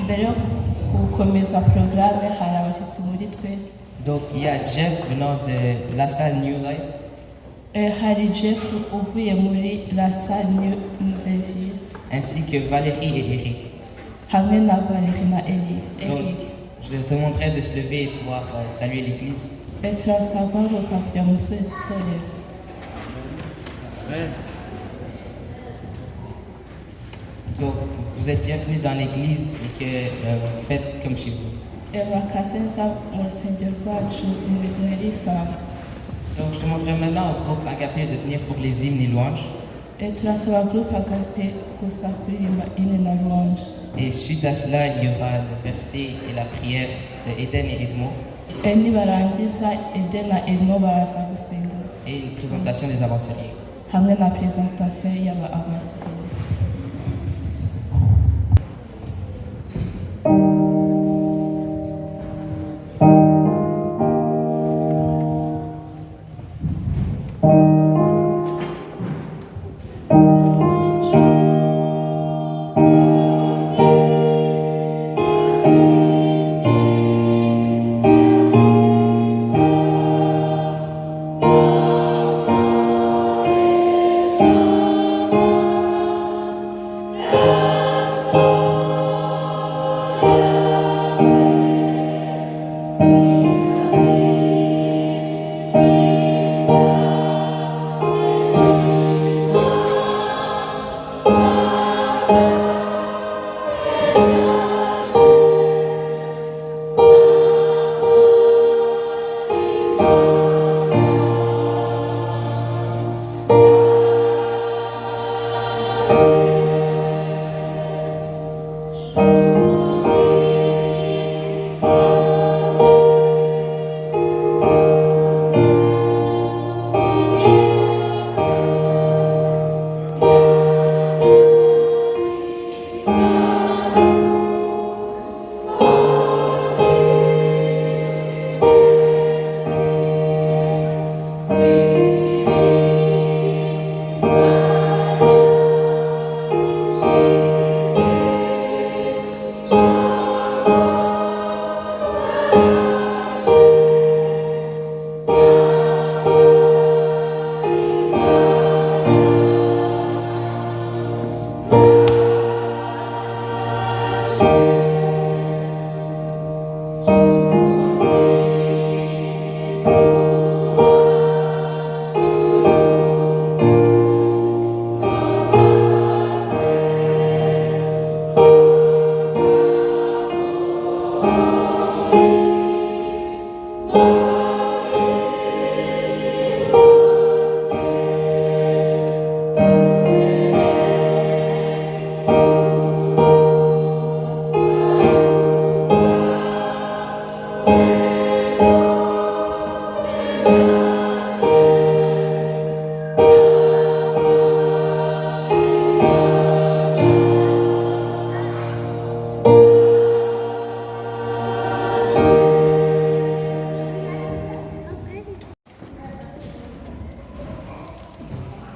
mbere yo gukomeza porogaramu hari abashyitsi muri twe. Donc il y a Jeff venant de la salle New Life. Hari Jeff uvuye muri la salle Nouvelle Vie. Ainsi que Valérie et Eric. Hamwe na Valérie na Donc, Eric. je leur demanderai de se lever et de pouvoir saluer l'église. Turasaba guhaguruka kugira ngo musubize itorero. Donc vous êtes bienvenus dans l'église et que vous faites comme chez vous. Murakaze neza mu rusengero rwacu murisanga. Donc je demanderai maintenant au groupe Agapé de venir pour les hymnes et louanges. Turasaba groupe Agape gusa kuririmba hymne na louange. Et suite à cela, il y aura le verset et la prière de Eden et Edmo. Nibarangiza Eden na Edmo baraza gusenga. Et une présentation des aventuriers. Hamwe na presentation y'aba aventuriers.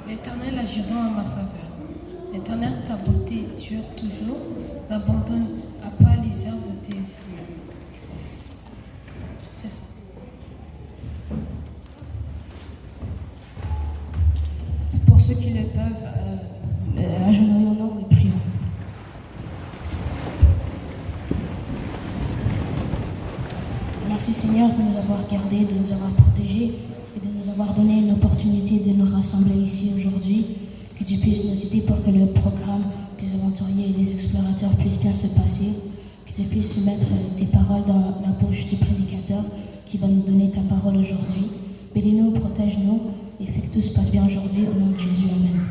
L'Éternel agira en ma faveur. L'Éternel, ta beauté dure toujours. N'abandonne pas les œuvres de tes yeux. C'est ça. Pour ceux qui le peuvent, agenouillons-nous et prions. Merci Seigneur de nous avoir gardés, de nous avoir protégés et de nous avoir donné une opportunité de nous rassembler ici aujourd'hui. Que tu puisses nous aider pour que le programme des aventuriers et des explorateurs puisse bien se passer. Que tu puisses mettre tes paroles dans la bouche du prédicateur qui va nous donner ta parole aujourd'hui. Bénis-nous, protège-nous et fais que tout se passe bien aujourd'hui au nom de Jésus. Amen.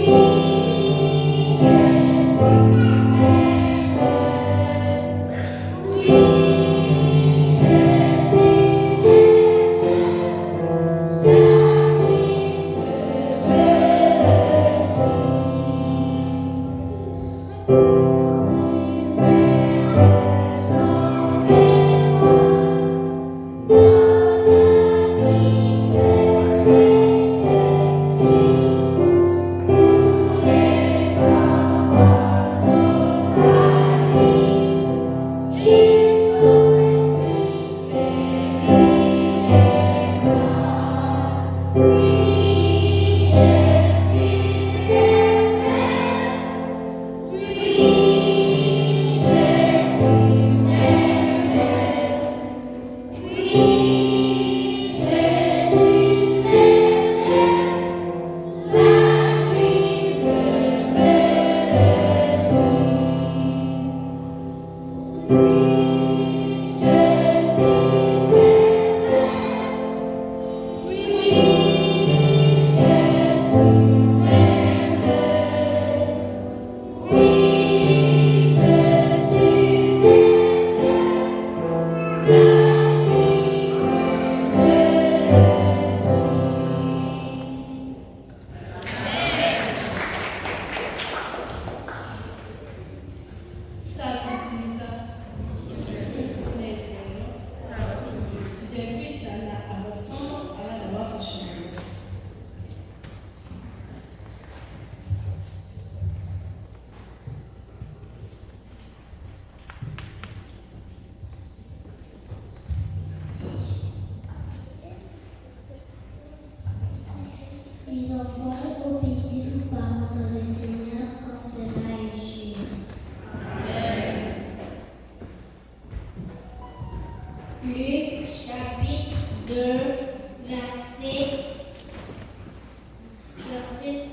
We Les enfants, obéissez vos parents dans le Seigneur quand cela est juste. Luc chapitre 2, verset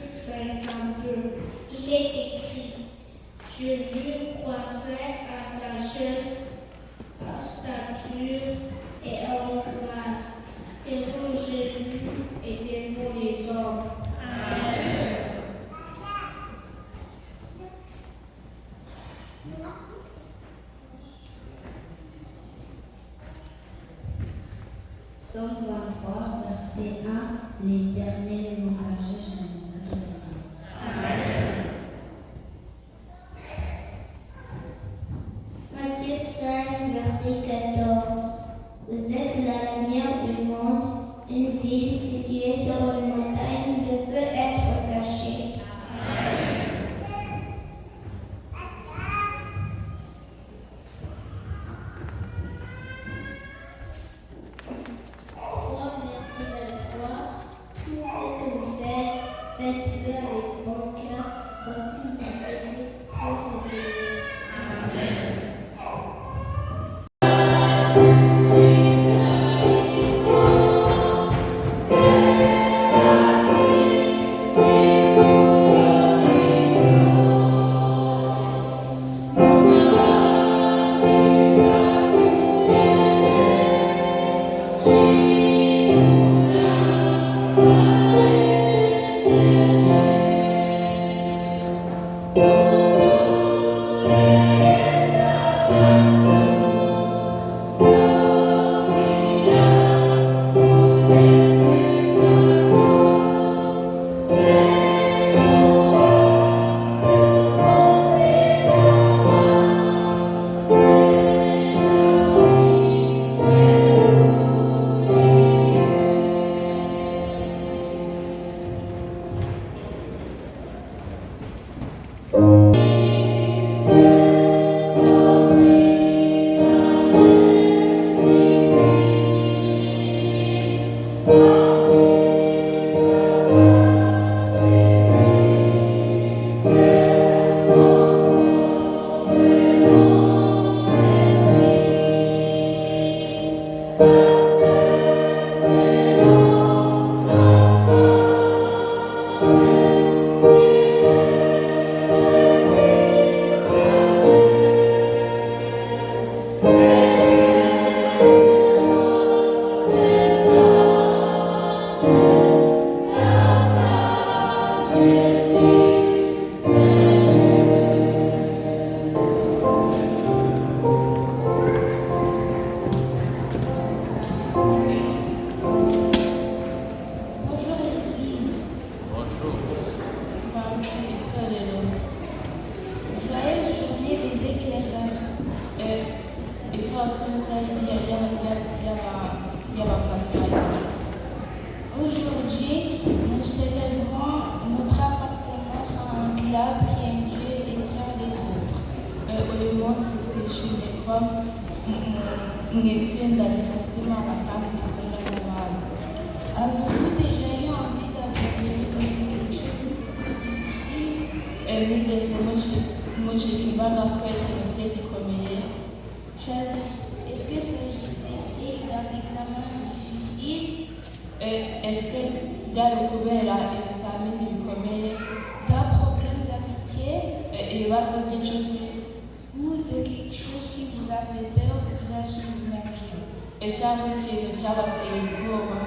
52. Il est écrit, Jésus croissait en sagesse, en stature et en grâce devant Jésus et devant les hommes. Somme 23, verset 1, l'Éternel m'engage jamais gardera. Matthieu 5, verset 14. Vous êtes la lumière du monde. Une ville située sur une montagne ne peut être cachée. Verset 23. Tout ce que vous faites, faites-le avec bon cœur, comme si vous le faisiez pour le Seigneur. Aujourd'hui, nous célébrons notre appartenance à un club qui aime Dieu et sert les autres. Uyu munsi twishimiye kuba mu itsinda rifite Imana kandi rikorera n'abandi. Avez-vous déjà eu envie d'abandonner parce que quelque chose de très difficile? Mwigeze mucika imbaraga kubera ikintu kigiye gikomeye? Est-ce que c'est juste ici, dans l'examen difficile? Est-ce que byari ukubera ibizamini bikomeye? D'un problème d'amitié? Ibibazo by'inshuti? Ou de quelque chose qui vous a fait peur vous a submergé. cyangwa ikintu cyabateye ubwoba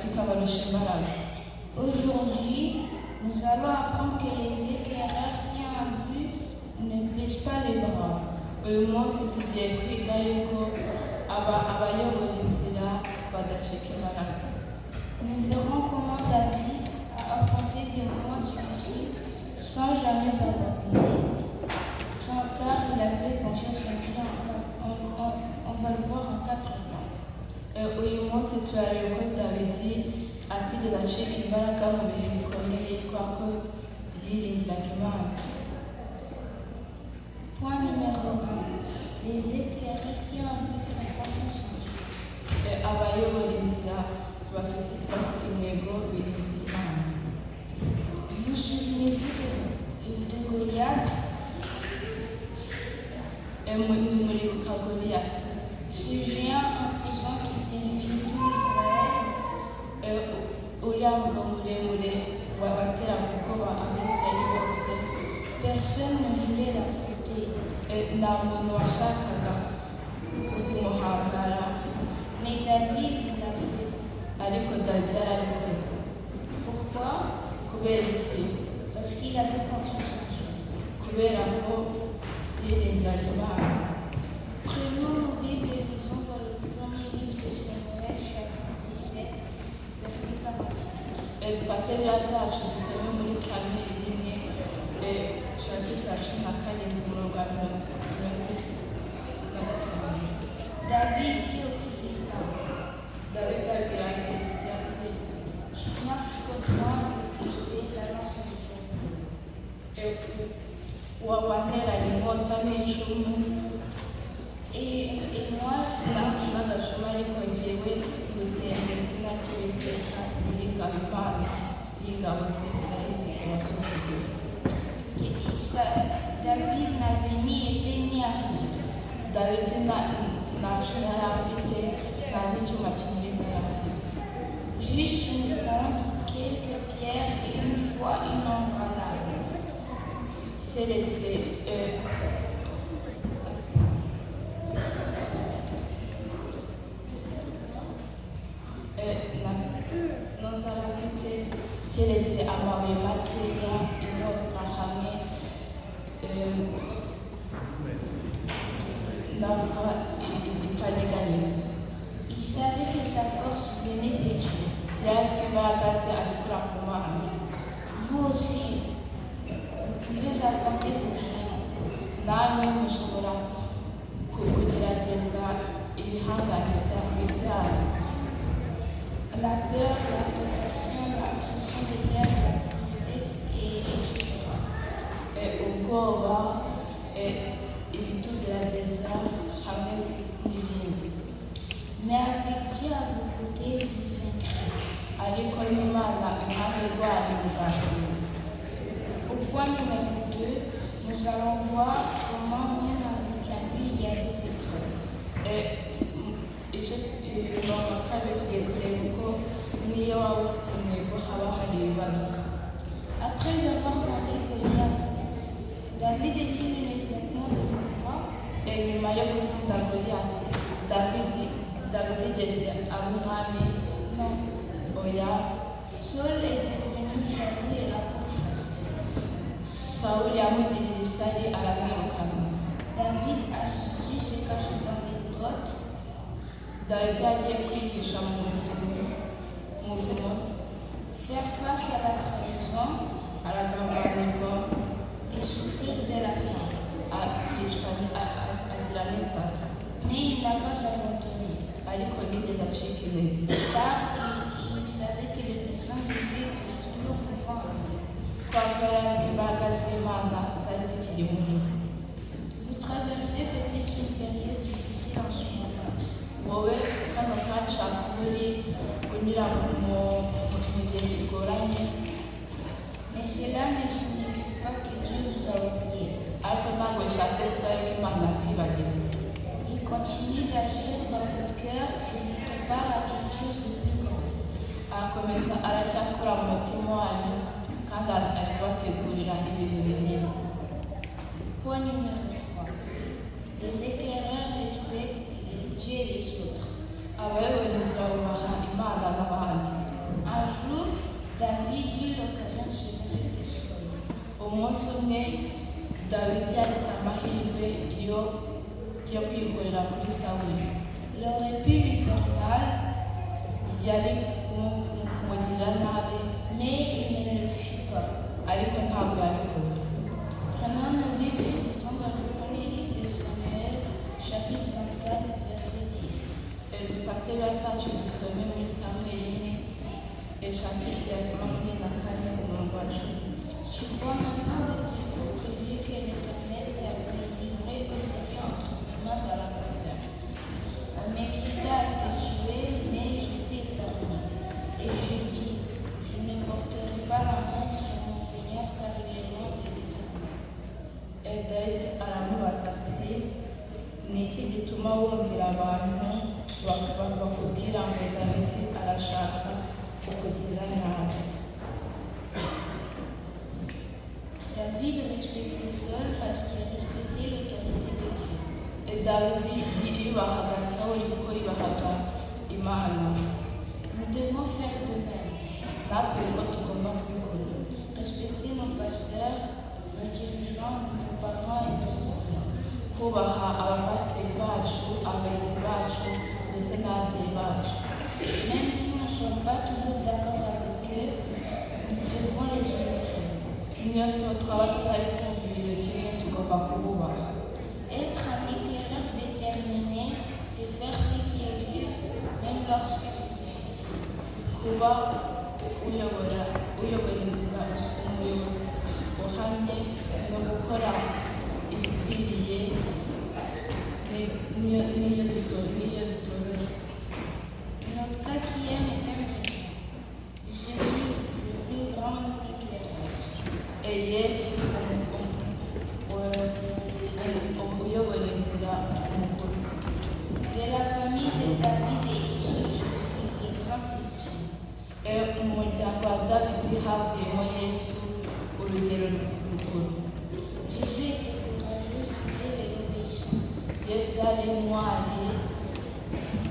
kikabarusha imbaraga. Aujourd'hui, nous allons apprendre que les éclaireurs qui ont vu ne baissent pas les bras. Uyu munsi tugiye kwiga yuko abayobora inzira badacika imbaraga. Nous verrons comment David a affronté des moments difficiles sans jamais abandonner. Car il a fait confiance en Dieu. On va le voir en 4 points. Uyu munsi turareba uko Dawidi atigeze acika imbaraga mu bihe bikomeye kubera ko yiringiraga Imana. Point numéro 1. Les éclaireurs qui ont vu font confiance en Dieu. Abayobora inzira bafite intego biringira Imana. Vous souvenez-vous de Goliath? Muribuka Goliyati, Ce géant imposant qui terrifiait tout Israël. uriya mugabo muremure wateraga ubwoba Abisirayeli bose. Personne ne voulait l'affronter. Nta muntu washakaga kumuhangara, Mais David l'a fait. ariko Dawidi yarabikoze. Pourquoi? Kubera iki? Parce qu'il avait confiance en Dieu. Kubera ko yiringiraga Imana. Prenons nos Bibles et lisons dans le premier livre de Samuel, chapitre 17, verset 45. Dufate biriya zacu dusome muri Samweli rimwe shapita 17 umurongo wa 45. David dit aux Philistins, Dawidi abwira Abafilisitiya ati je marche contre moi avec l'épée, la lance et le javelot. wanteranye inkota n'icumu Et moi, je marche. n'agacuma, ariko jyewe ngutemba izina ry'Uwiteka nyir'ingabo, Imana y'ingabo z'Isirayeli wasuzuguye. David n'avait ni épée ni armure. Dawidi nta cumu yari afite, nta n'icyuma kimurika yari afite. Juste une fronde, quelques pierres et une fois une embranade. Keretse ntazara afite keretse amabuye makeya, inkota hamwe navuga itanyeganyega. Il savait que sa force venait de Dieu. Yazi ko imbaraga ze azikura ku Mana. Vous aussi, vous pouvez affronter vos géants. Namwe mushobora kugerageza ibihangange byanyu. La peur, la tentation, la pression des guerres, la tristesse, etc. Ubwoba, ibitugerageza hamwe n'ibindi. Mais avec Dieu à vos côtés, vous vaincrez. Ariko n'Imana iruhande rwanyu muzatsinda. Au point numéro 2, nous allons voir comment même avec la pluie, il y a des épreuves. Umurongo wa kabiri tugiye kureba uko niyo waba ufite intego haba hari ibibazo. Après avoir vaincu Goliath, David est-il immédiatement devenu roi? Nyuma yo gutsinda Goliyati, Dawidi yigeze aba umwami? Non. Oya. Saul est devenu jaloux et l'a pourchassé. Sawuli yamugirira ishyari aramwirukana. David a dû se cacher dans des grottes. Dawidi yagiye kwihisha mu buvumo, Faire face à la trahison aragambanirwa, et souffrir de la faim. agira n'inzara, Mais il n'a pas abandonné, ariko ntiyigeze acika intege. car il savait que le dessein de Dieu était toujours vivant en lui. Kubera ko yari azi imbaraga z'Imana zari zikiri muri we. Vous traversez peut-être une période difficile en ce moment. Wowe kano kanya ushaka kuba uri kunyura mu gihe kigoranye, Mais cela ne signifie pas que Dieu vous a oublié. ariko ntabwo bishatse kuvuga yuko Imana yakwibagiwe. Il continue d'agir dans votre cœur et vous prépare à quelque chose de plus grand. Arakomeza aracyakora mu mutima wanyu kandi ari kubategurira ibintu binini. Point numéro 3. Les éclaireurs respectent Dieu et les autres. abayobozi bubaha imana n'abandi. Un jour, David eut l'occasion de se venger de Saul. Umunsi umwe dawidi yagize amahirwe yo kwihorera kuri sawuli. Il aurait pu lui faire mal, Yari kumugirira nabi mais il ne le fit pas. ariko ntabwo yabikoze. Prenons nos Bibles et lisons dans le premier livre de Samuel, chapitre 24, verset 10. Dufate bibiliya zacu dusome muri Samweli 1 chapitre ya 24 umurongo wa 10. Tu vois maintenant de tes propres yeux que l'Éternel t'avait livré aujourd'hui entre mes mains dans la caverne. On m'excita à te tuer, mais je t'ai épargné. Et je dis, je ne porterai pas la main sur mon Seigneur, car il est loin de l'Éternel. Dawidi aramubaza ati ni iki gituma wumvira abantu bakubwira ngo Dawidi arashaka kukugirira nabi? David respectait Saul parce qu'il respectait l'autorité de Dieu. Dawidi yubahaga Sawuli kuko yubahaga Imana. Nous devons faire de même. Natwe niko tugomba kubikora. Respecter nos pasteurs, nos dirigeants, nos parents et nos enseignants. Kubaha abapasiteri bacu, abayobozi bacu ndetse n'ababyeyi bacu. Même si nous ne sommes pas toujours d'accord avec eux, nous devons les honorer. Niyo twaba tutari kumva ibintu kimwe tugomba kububaha. Être un éclaireur déterminé, c'est faire ce qui est juste, même lorsque c'est difficile. Kuba uyobora inzira, umuyobozi uhamye no gukora ibikwiriye n'iyo bitoroshye. Notre quatrième est un réel. Jésus, le plus grand éclaireur. Yesu uyobora inzira mukuru. De la famille de David et Issou, je suis l'exemple ultime. Mu muryango wa Dawidi havuyemo Yesu urugero rukuru. Jésus était courageux, fidèle et obéissant. Yesu yari intwari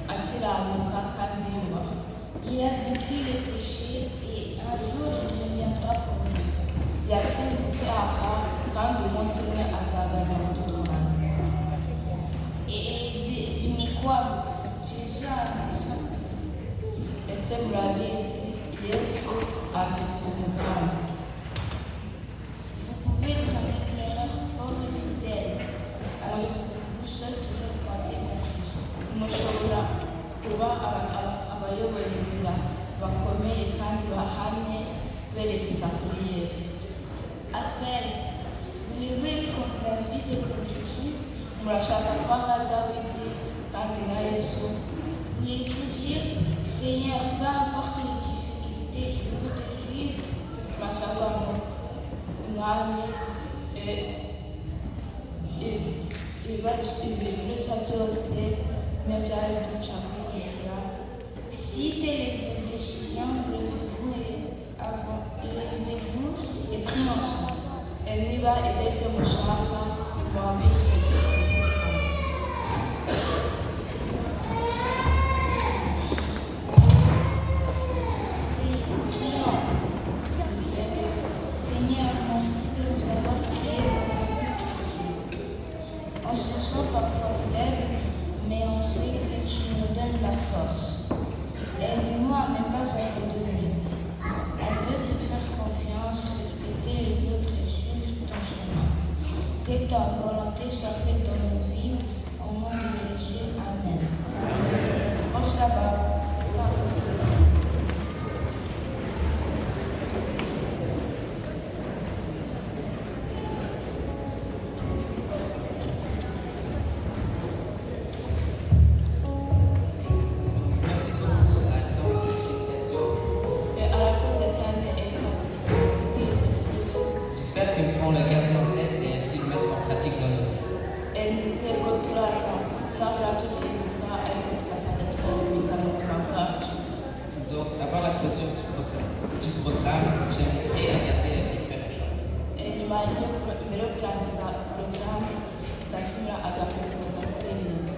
akiranuka kandi yubaha. Il a vaincu le péché et un jour il reviendra pour nous. Yatsinze icyaha kandi umunsi umwe azagaruka kudutwara. Et devinez quoi? Jésus a descendu. Ese murabizi Yesu afite umugambi. Vous pouvez être un éclaireur fort et fidèle, avec vos boussoles toujours pointées vers Jésus. Mushobora kuba abayobora inzira bakomeye kandi bahamye berekeza kuri Yesu. Appel. Voulez-vous être comme David et comme Jésus? Murashaka kuba nka Dawidi kandi nka Yesu? Voulez-vous dire, Seigneur, peu importe les difficultés, je veux te suivre? Murashaka ngo Mwami ibirushya byose n'ibyari byinshi kukurikira. Si telle est votre décision, levez-vous et prions ensemble. Niba ibyo mushaka muhaguruke dusenge. Seigneur, merci de nous avoir créés dans un but précieux. On se sent parfois faible, mais on sait que tu nous donnes la force. Aide-nous à ne pas abandonner. On veut te faire confiance, respecter les autres et suivre ton chemin. Que ta volonté soit faite dans nos vies. Au nom de Jésus, Amen. Bon sabbat. Merci beaucoup Thomas cette invitation. Arakoze cyane Erika ku kibwirizo cyiwe. J'espère que nous pourrons le garder en tête et ainsi le mettre en pratique dans nos vies. Nizeye ko tuzahora tukibuka ariko tukazajya tunabikomeza mu buzima bwacu. Donc, avant la clôture du programme, j'inviterai à garder les frères et sœurs. Nyuma yo mbere mbere yo kurangiza porogaramu ndatumira Agape kuza kuririmba.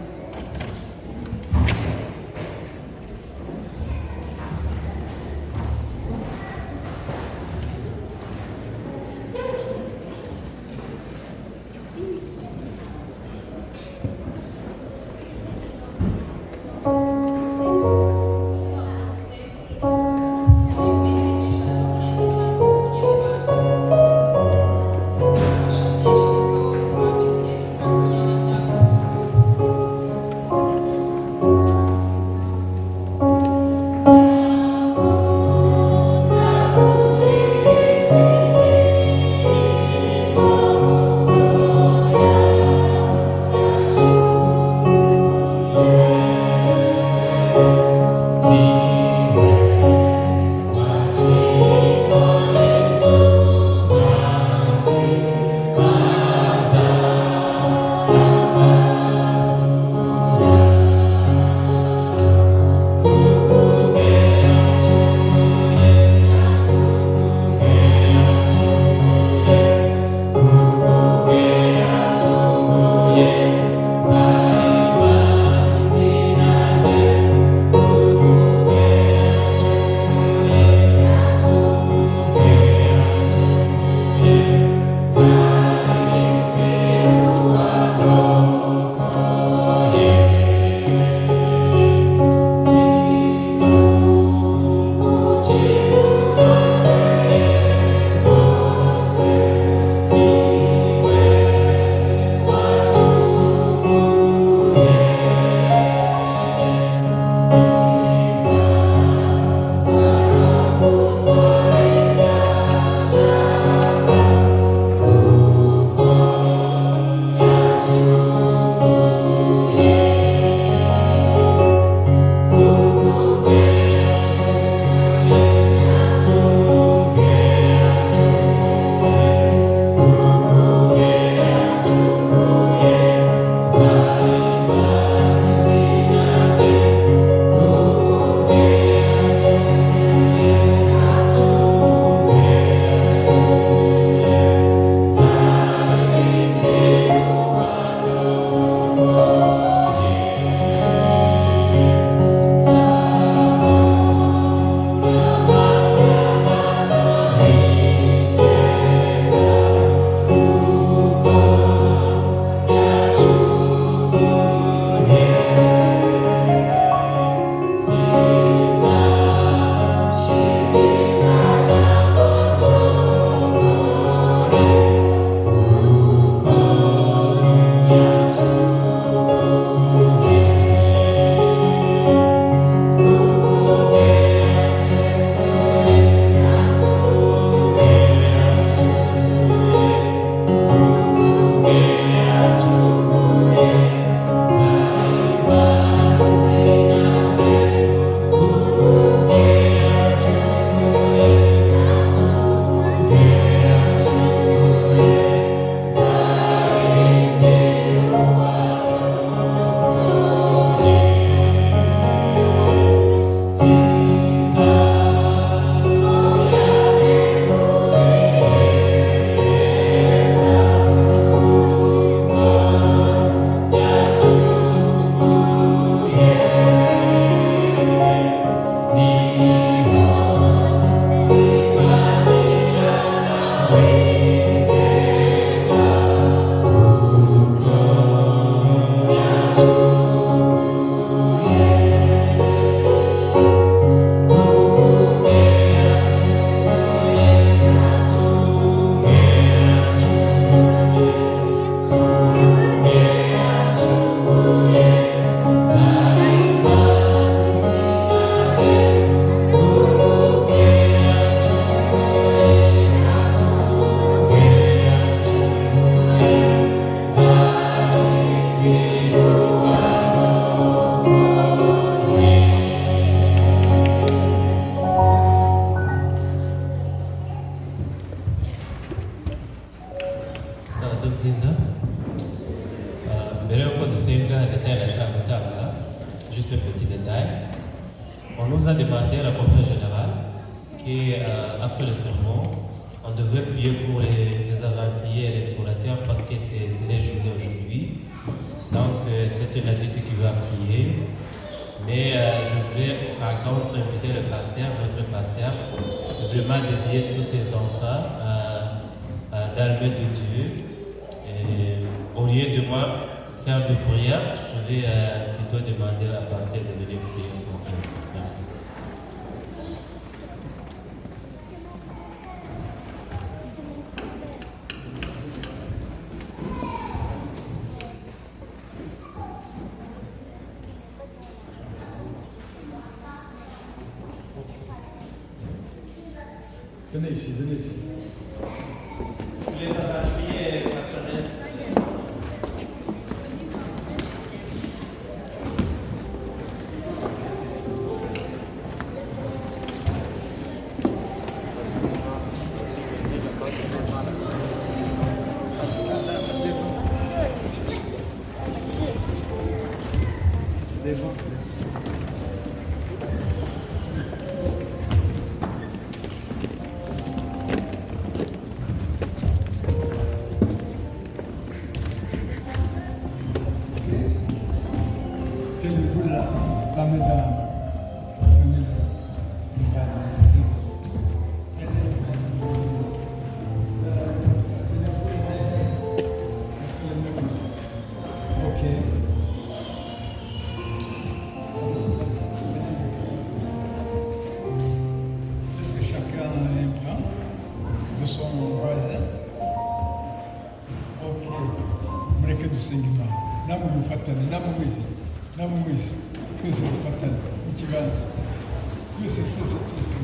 Juste un petit détail. On nous a demandé à la conférence générale qu'après le sermon, on devait prier pour les aventuriers et les explorateurs. parce que c'est les journées aujourd'hui. Donc, c'est un adulte qui va prier. Mais je voulais, par contre, inviter le pasteur, notre pasteur, vraiment dédier tous ses enfants dans le de Dieu. Et au lieu de moi faire de prière, je vais plutôt demander à la pasteur de venir prier pour eux. Merci. Venez ici, venez ici. Les avaliers, Tenez-vous la main dans la main. Tenez le bras dans les yeux. Tenez-le comme ça. Tenez-vous les mains. Mettez les mains comme ça. Ok. Est-ce que chacun a un bras de son voisin? Ok. Mureke dusenga Imana. Namwe mufatane, namwe mwese twese dufatane ikiganza twese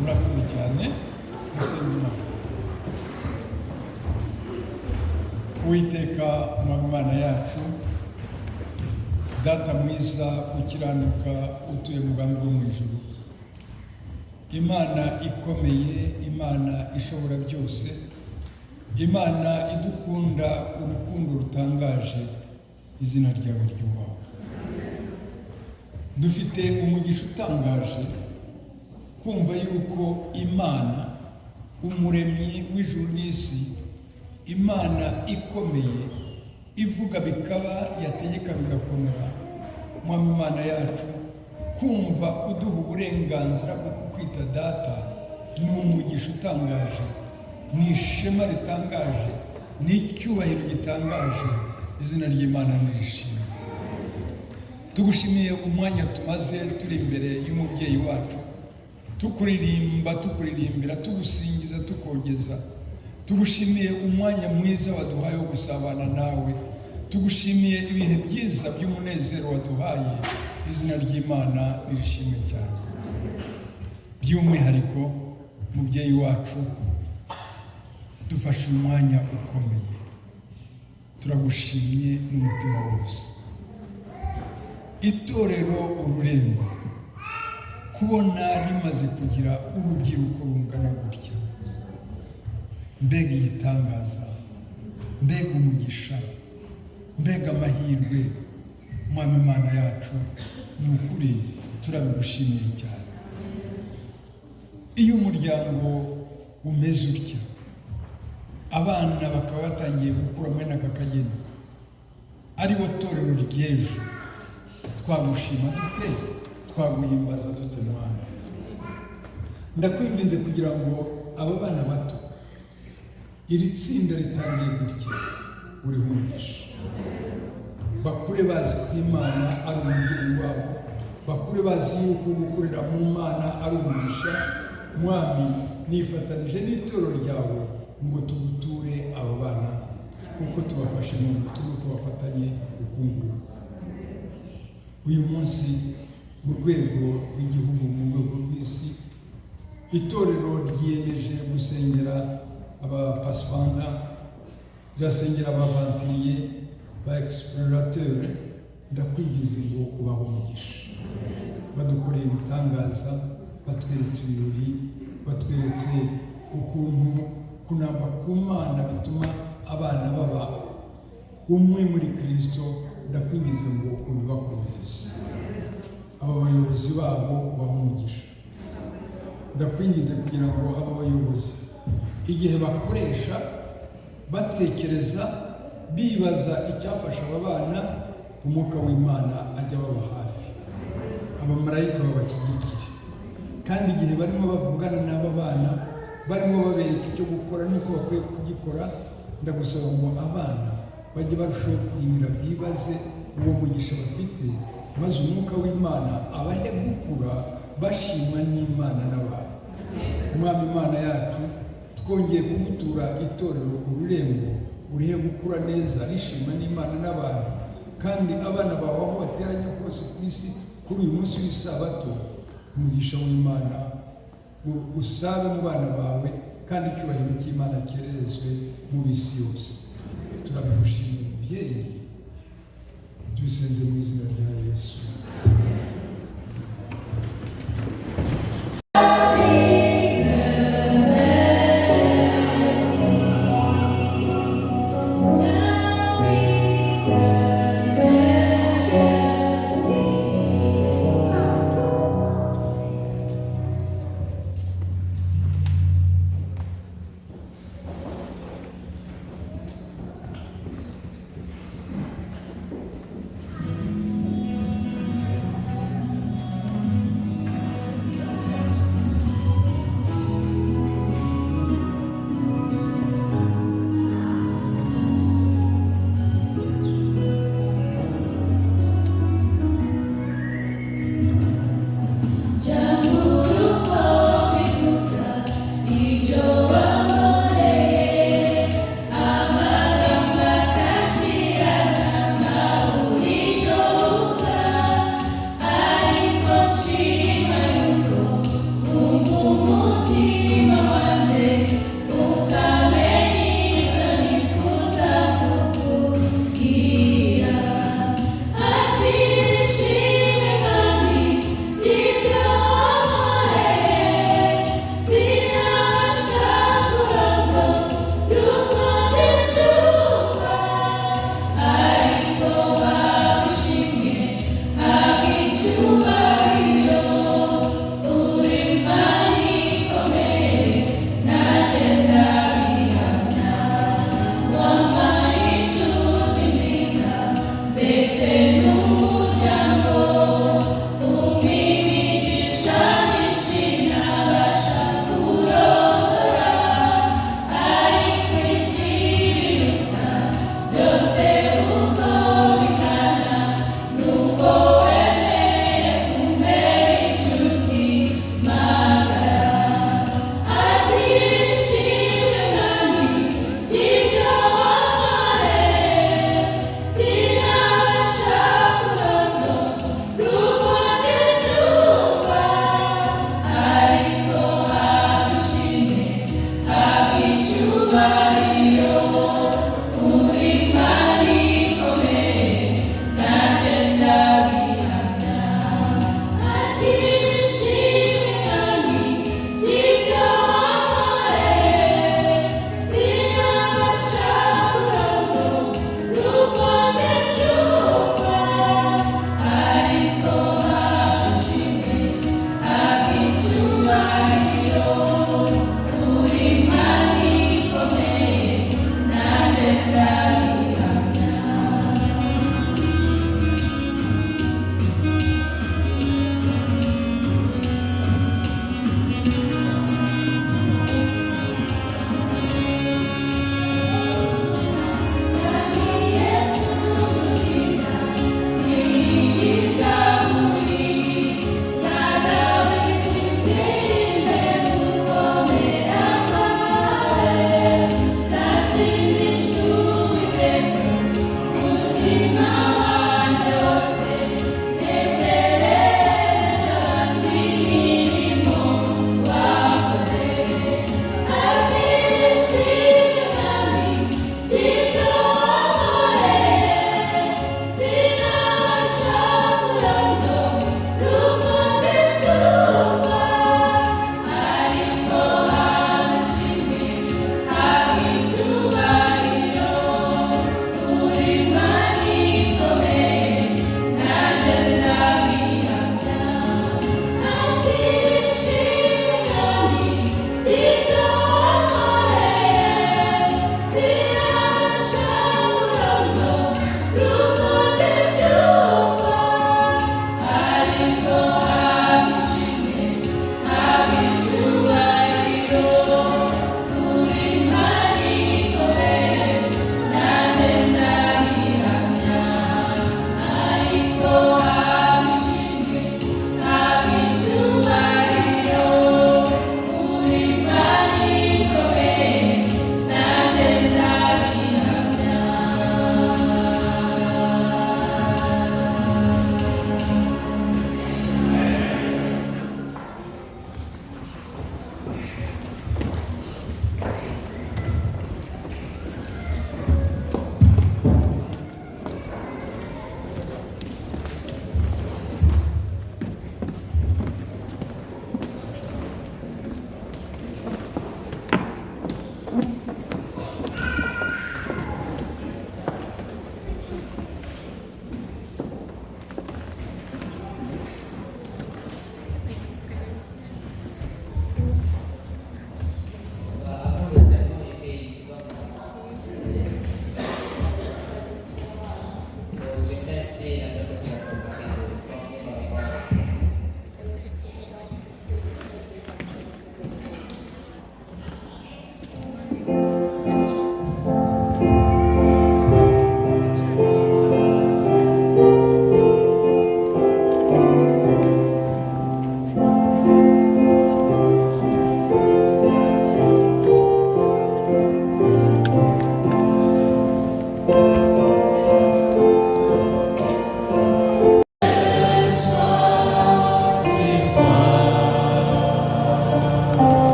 murakoze cyane dusenga Imana. Uwiteka Umwami Imana yacu, data mwiza ukiranuka utuye mu bwami bwo mu ijuru, Imana ikomeye, Imana ishobora byose, Imana idukunda urukundo rutangaje, izina ryawe ryubahwe. Dufite umugisha utangaje kumva yuko Imana umuremyi w'ijuru n'isi, Imana ikomeye ivuga bikaba, yategeka bigakomera, Mwami Imana yacu, kumva uduha uburenganzira bwo kukwita data ni umugisha utangaje, ni ishema ritangaje, ni icyubahiro gitangaje, izina ry'Imana nirishimwe. Tugushimiye umwanya tumaze turi imbere y'umubyeyi wacu, tukuririmbira, tugusingiza, tukogeza. Tugushimiye umwanya mwiza waduhaye wo gusabana nawe, tugushimiye ibihe byiza by'umunezero waduhaye, izina ry'Imana nirishimwe cyane. By'umwihariko mubyeyi wacu, dufashe umwanya ukomeye, turagushimye n'umutima wose. Itorero Ururembo kubona rimaze kugira urubyiruko rungana gutya, mbega igitangaza, mbega umugisha, mbega amahirwe, Mwami Imana yacu, ni ukuri turabigushimiye cyane. Iyo umuryango umeze utya, abana bakaba batangiye gukura mwene aka kageni, ari bo torero ry'ejo, twagushima dute, twaguhimbaza dute Mwana. Ndakwinginze kugira ngo aba bana bato, iri tsinda ritangiye gutya, uriho umugisha, bakure bazi ko Imana ari umubyeyi wabo, bakure bazi yuko gukorera mu Mana ari umugisha. Mwami, nifatanije n'itorero ryawe ngo tuguture abo bana, kuko tubafashe mu mutima, tubafatanye ukunguka. Uyu munsi mu rwego rw'igihugu, mu rwego rw'isi, itorero ryiyemeje gusengera abapasifanda, rirasengera abavantiriye, ba explorateur. Ndakwingize ngo ubahe umugisha, badukoreye ibitangaza, batweretse ibirori, batweretse ukuntu kunamba ku Mana bituma abana baba umwe muri Kristo. Ndakwingize ngo ubibakomereze, aba bayobozi babo ubahe umugisha. Ndakwingize kugira ngo aba bayobozi igihe bakoresha batekereza bibaza icyafasha aba bana, umwuka w'Imana ajya baba hafi, abamarayika babashyigikire. Kandi igihe barimo bavugana n'aba bana, barimo babereka icyo gukora n'uko bakwiye kugikora, ndagusaba ngo abana bajye barushaho kwimira byibaze uwo mugisha bafite, maze umwuka w'Imana abahe gukura bashimwa n'Imana n'abantu. Umwami Imana yacu, twongeye kugutura itorero Ururembo, urihe gukura neza rishima n'Imana n'abantu, kandi abana bawe aho bateranye hose ku isi kuri uyu munsi w'isabato, umugisha w'Imana usabe mu bana bawe, kandi icyubahiro cy'Imana cyererezwe mu bisi yose. Turabigushimiye mubyeyi, tubisenze mu izina rya Yesu.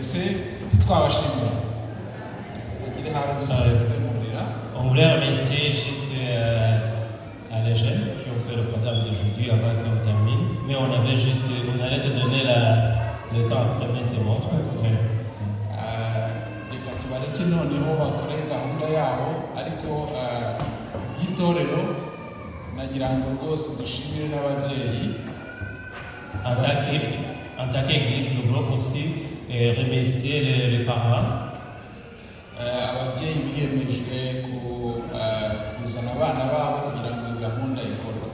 mbese ntitwabashimira bagire hara dusemurira. On voulait remercier juste les jeunes qui ont fait le programme d'aujourd'hui avant qu'on termine, mais on allait te donner le temps après, mais c'est bon. Reka tubareke noneho bakore gahunda yabo, ariko y'itorero nagira ngo rwose dushimire n'ababyeyi. En tant qu'église, nous voulons aussi remercier les parents. Ababyeyi biyemeje kuzana abana babo kugira ngo gahunda ikorwe.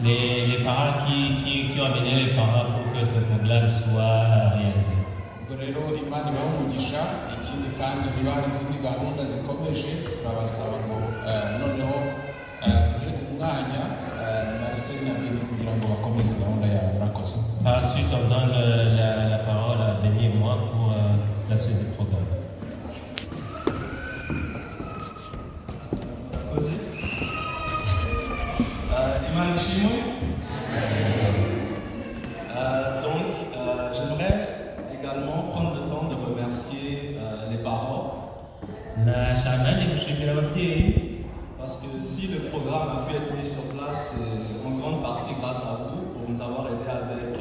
Les parents qui ont amené les parents pour que ce programme soit réalisé. Ubwo rero Imana ibahe umugisha, ikindi kandi niba hari izindi gahunda zikomeje turabasaba ngo noneho duhe umwanya Marcel na Beni kugira ngo bakomeze gahunda yabo. Murakoze. Par suite, on donne la parole à Denis et moi pour la suite du programme. J'aimerais également prendre le temps de remercier les parents. Parce que si le programme a pu être mis sur place, c'est en grande partie grâce à vous pour nous avoir aidé avec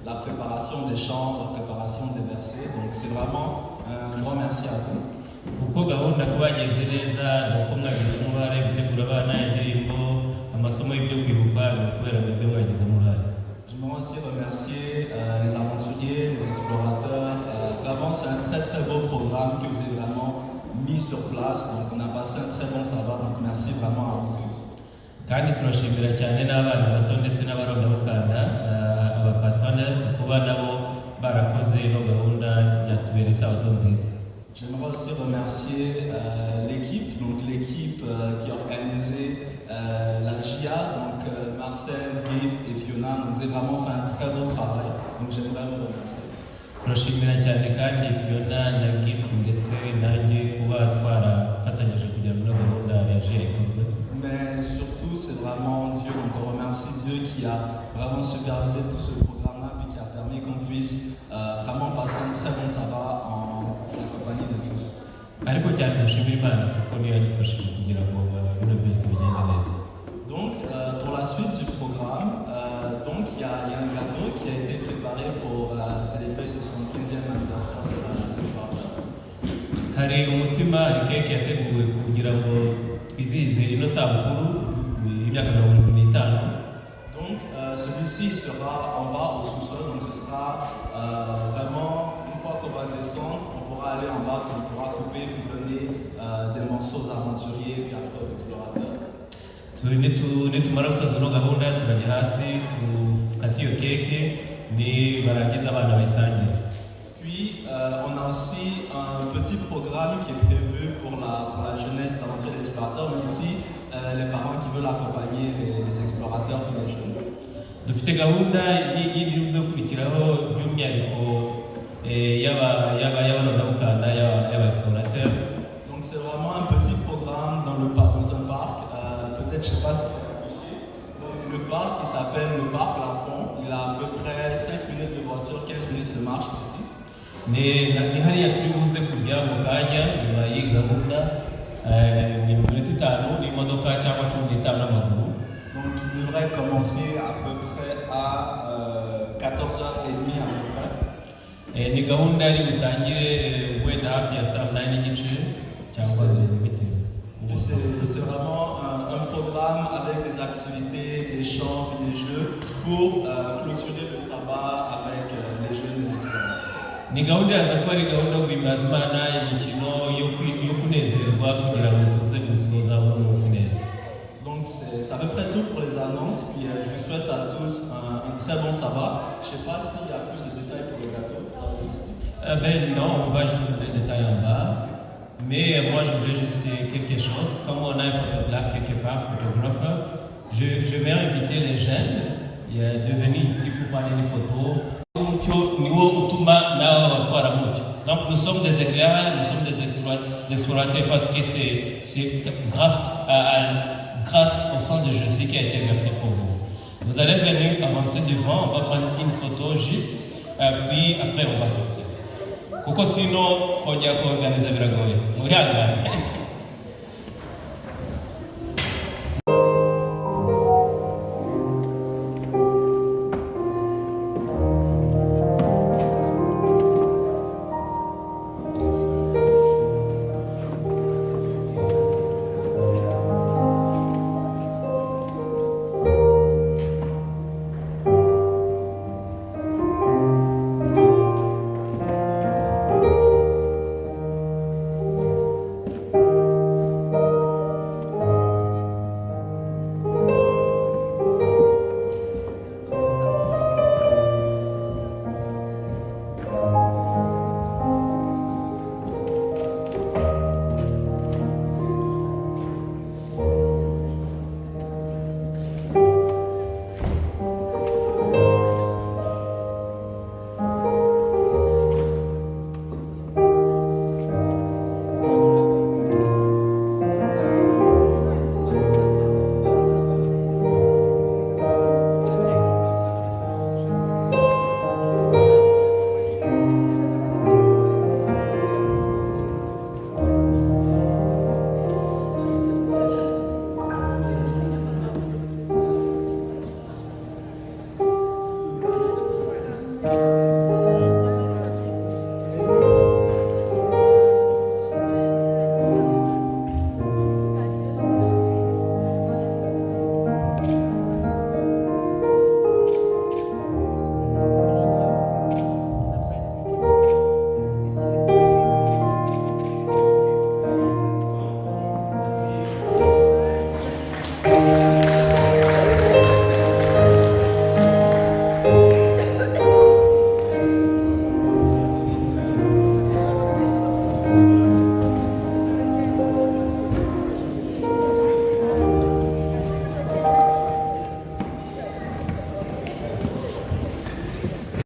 la préparation des chants, la préparation des versets. Donc c'est vraiment un grand merci à vous. Kuko gahunda kubagenze neza nuko mwagizemo uruhare gutegura abana indirimbo amasomo y'ibyo kwibuka ni ukubera mwebwe mwagizemo uruhare. J'aimerais aussi remercier les aventuriers, les explorateurs. Vraiment c'est un très très beau programme que vous avez vraiment mis sur place. Donc on a passé un très bon sabbat. Donc merci vraiment à vous tous. Kandi turashimira cyane n'abana bato ndetse n'abarondabukanda abapatrons kuba nabo barakoze ino gahunda yatubereye isabato nziza. J'aimerais aussi remercier l'équipe qui a organisé la GIA, donc Marcel, Gift et Fiona. Donc vous avez vraiment fait un très beau travail. Donc j'aimerais vous remercier. Turashimira cyane kandi Fiona na Gift ndetse nanjye kuba twarafatanyije kugira ngo gahunda ya GIA ikorwe. Mais surtout c'est vraiment Dieu, on te remercie Dieu qui a vraiment supervisé tout ce programme-là et qui a permis qu'on puisse vraiment passer un très bon sabbat en compagnie de tous. Ariko cyane dushimira Imana kuko niyo yadufashije kugira ngo bino byose bigende neza. Donc pour la suite du programme, donc il y a un gâteau qui a été préparé pour célébrer ce 75e anniversaire. Hari umutsima, hari keke yateguwe kugira ngo twizihize ino sabukuru y'imyaka 25. Donc celui-ci sera en bas au sous-sol, donc ce sera vraiment une fois qu'on va descendre, on pourra aller en bas, qu'on pourra couper puis donner des morceaux aux aventuriers puis après aux explorateurs. Nitumara gusoza ino gahunda turajya hasi tukate iyo keke nibarangiza abana bayisangire. Puis on a aussi un petit programme qui est prévu pour la jeunesse d'aventuriers et explorateurs, mais aussi les parents qui veulent accompagner les explorateurs et les jeunes. Dufite gahunda yindi iribuze gukurikiraho by'umwihariko y'abarondabukanda y'aba-explorateurs. Donc c'est vraiment un petit programme dans un parc. Peut-être, je ne sais pas si le parc qui s'appelle le parc Lafont. Il a à peu près 5 minutes de voiture, 15 minutes de marche d'ici. Ni hariya turi buze kujya mu kanya nyuma y'iyi gahunda ni minota 5 n'imodoka cyangwa 15 n'amaguru. Donc il devrait commencer à peu près à 14h30 à peu près. Ni gahunda iri butangire wenda hafi ya saa 8 n'igice cyangwa bitewe. C'est vraiment un programme avec des activités, des chants et des jeux pour clôturer le sabbat avec les jeunes des explorateurs. Ni gahunda yaza kuba ari gahunda yo guhimbaza Imana, imikino yo kunezerwa kugira ngo tuze gusoza uno munsi neza. Donc c'est à peu près tout pour les annonces. Puis je vous souhaite à tous un très bon sabbat. Je ne sais pas s'il y a plus de détails pour le gâteau. Non, on va juste mettre les détails en bas. Mais moi, je voulais juste dire quelque chose. Comme on a un photographe quelque part, photographe, je vais inviter les jeunes de venir ici pour prendre des photos. Donc nous sommes des éclaireurs, nous sommes des explorateurs parce que c'est grâce au sang de Jésus qui a été versé pour vous. Vous allez venir avancer devant, on va prendre une photo juste, puis après on va sortir. kuko sino kongera kuorganiza biragoye. Muyagane.